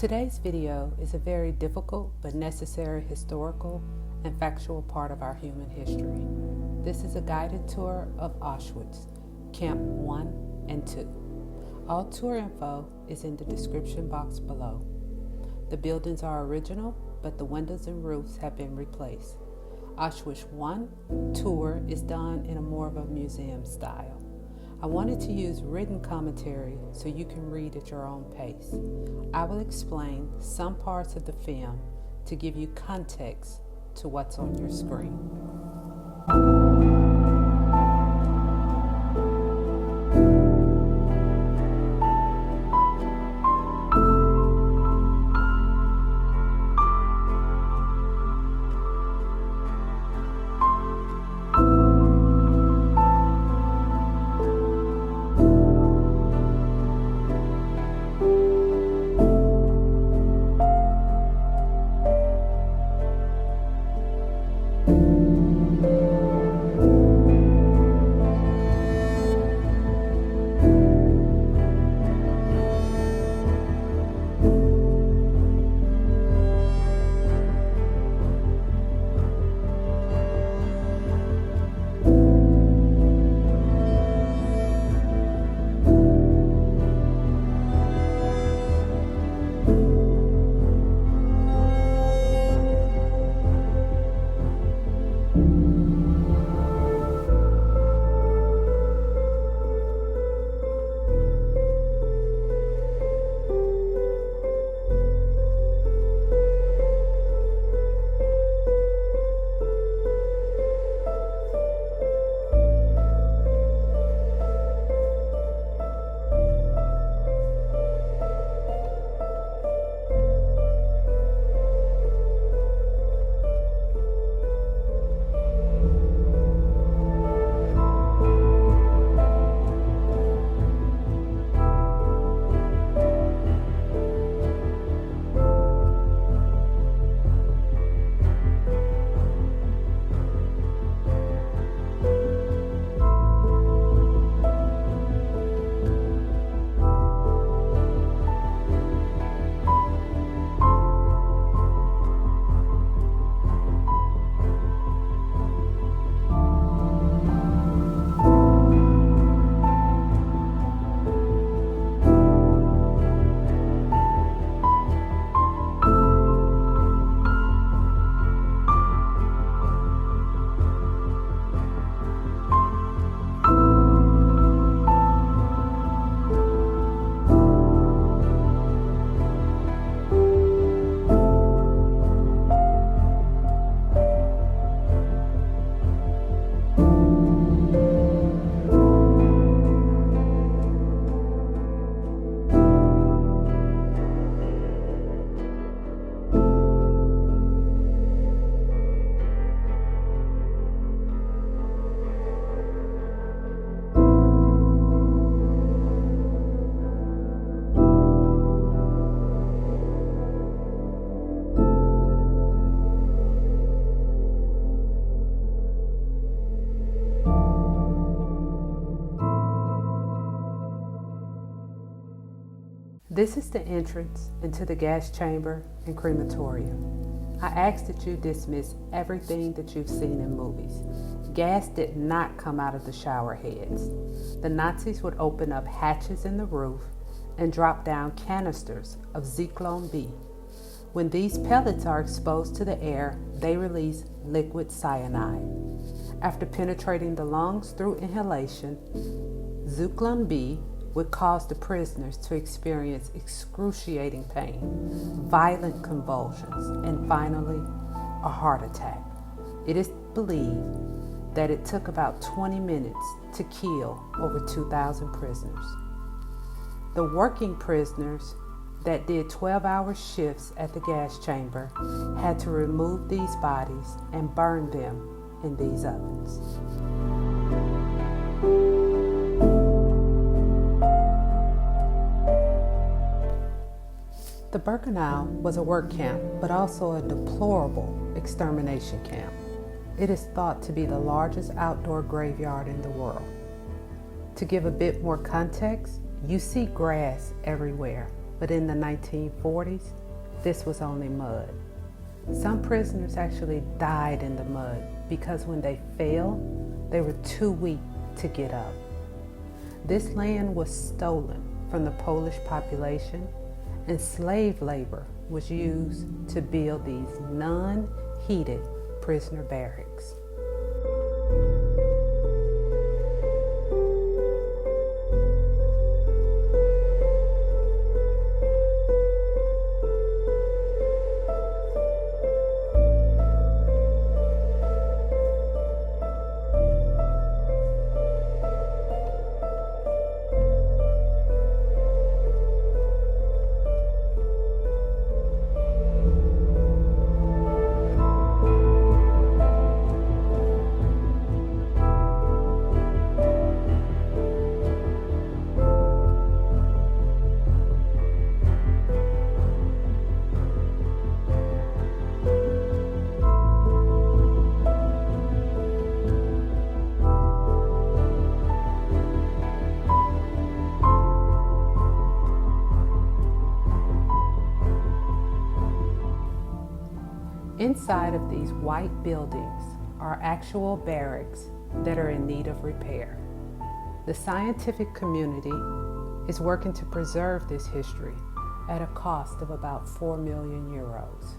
Today's video is a very difficult but necessary historical and factual part of our human history. This is a guided tour of Auschwitz, Camp 1 and 2. All tour info is in the description box below. The buildings are original, but the windows and roofs have been replaced. Auschwitz I tour is done in a more of a museum style. I wanted to use written commentary so you can read at your own pace. I will explain some parts of the film to give you context to what's on your screen. This is the entrance into the gas chamber and crematorium. I ask that you dismiss everything that you've seen in movies. Gas did not come out of the shower heads. The Nazis would open up hatches in the roof and drop down canisters of Zyklon B. When these pellets are exposed to the air, they release liquid cyanide. After penetrating the lungs through inhalation, Zyklon B would cause the prisoners to experience excruciating pain, violent convulsions, and finally, a heart attack. It is believed that it took about 20 minutes to kill over 2,000 prisoners. The working prisoners that did 12-hour shifts at the gas chamber had to remove these bodies and burn them in these ovens. The Birkenau was a work camp, but also a deplorable extermination camp. It is thought to be the largest outdoor graveyard in the world. To give a bit more context, you see grass everywhere. but in the 1940s, this was only mud. Some prisoners actually died in the mud because when they fell, they were too weak to get up. This land was stolen from the Polish population, and slave labor was used to build these non-heated prisoner barracks. Inside of these white buildings are actual barracks that are in need of repair. The scientific community is working to preserve this history at a cost of about 4 million euros.